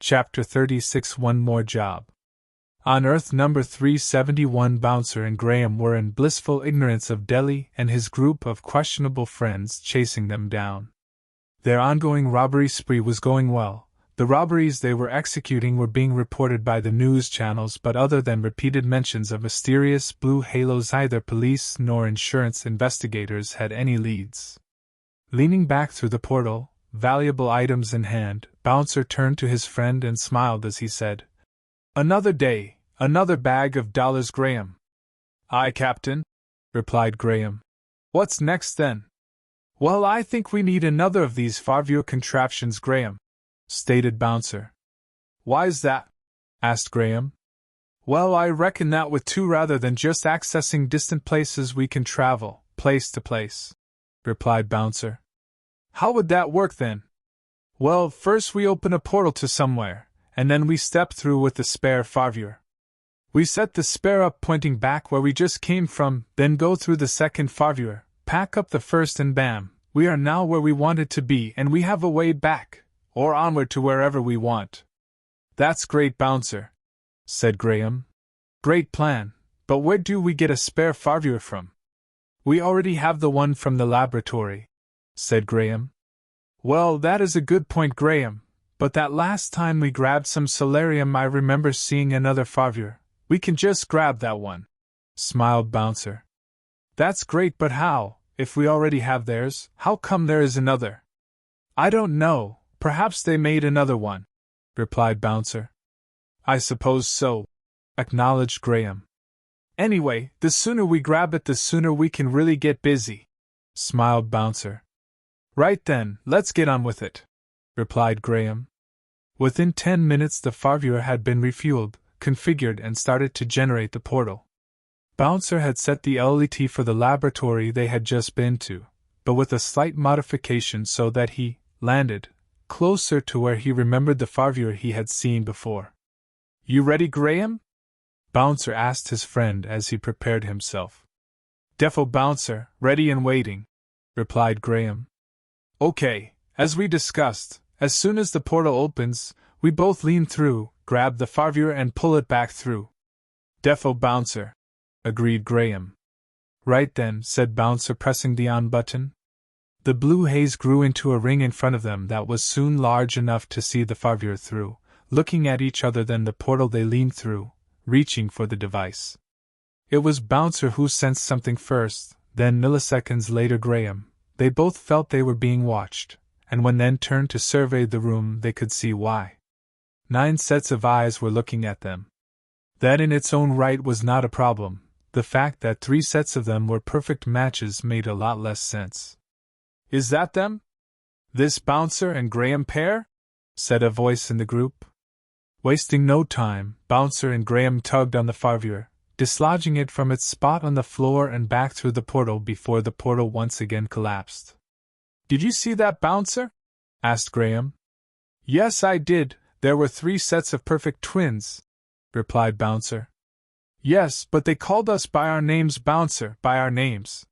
Chapter 36 One More Job. On Earth number 371, Bouncer and Graham were in blissful ignorance of Deli and his group of questionable friends chasing them down. Their ongoing robbery spree was going well. The robberies they were executing were being reported by the news channels, but other than repeated mentions of mysterious blue halos, neither police nor insurance investigators had any leads. Leaning back through the portal, valuable items in hand, Bouncer turned to his friend and smiled as he said, "Another day, another bag of dollars, Graham." "Aye, Captain," replied Graham. "What's next then?" "Well, I think we need another of these FarViewer contraptions, Graham," stated Bouncer. "Why's that?" asked Graham. "Well, I reckon that with two rather than just accessing distant places we can travel, place to place," replied Bouncer. "How would that work then?" "Well, first we open a portal to somewhere, and then we step through with the spare FarViewer. We set the spare up pointing back where we just came from, then go through the second FarViewer, pack up the first, and bam, we are now where we wanted to be, and we have a way back, or onward to wherever we want." "That's great, Bouncer," said Graham. "Great plan, but where do we get a spare FarViewer from?" "We already have the one from the laboratory," said Graham. "Well, that is a good point, Graham, but that last time we grabbed some Solarium I remember seeing another FarViewer. We can just grab that one," smiled Bouncer. "That's great, but how, if we already have theirs, how come there is another?" "I don't know, perhaps they made another one," replied Bouncer. "I suppose so," acknowledged Graham. "Anyway, the sooner we grab it, the sooner we can really get busy," smiled Bouncer. "Right then, let's get on with it," replied Graham. Within 10 minutes the FarViewer had been refueled, configured, and started to generate the portal. Bouncer had set the LET for the laboratory they had just been to, but with a slight modification so that he landed closer to where he remembered the FarViewer he had seen before. "You ready, Graham?" Bouncer asked his friend as he prepared himself. "Defo, Bouncer, ready and waiting," replied Graham. "Okay, as we discussed, as soon as the portal opens, we both lean through, grab the FarViewer and pull it back through." "Defo, Bouncer," agreed Graham. "Right then," said Bouncer, pressing the on button. The blue haze grew into a ring in front of them that was soon large enough to see the FarViewer through. Looking at each other, then the portal, they leaned through, reaching for the device. It was Bouncer who sensed something first, then milliseconds later Graham. They both felt they were being watched, and when then turned to survey the room they could see why. 9 sets of eyes were looking at them. That in its own right was not a problem. The fact that 3 sets of them were perfect matches made a lot less sense. "Is that them? This Bouncer and Graham pair?" said a voice in the group. Wasting no time, Bouncer and Graham tugged on the FarViewer, dislodging it from its spot on the floor and back through the portal before the portal once again collapsed. "Did you see that, Bouncer?" asked Graham. "Yes, I did. There were 3 sets of perfect twins," replied Bouncer. "Yes, but they called us by our names, Bouncer, by our names,"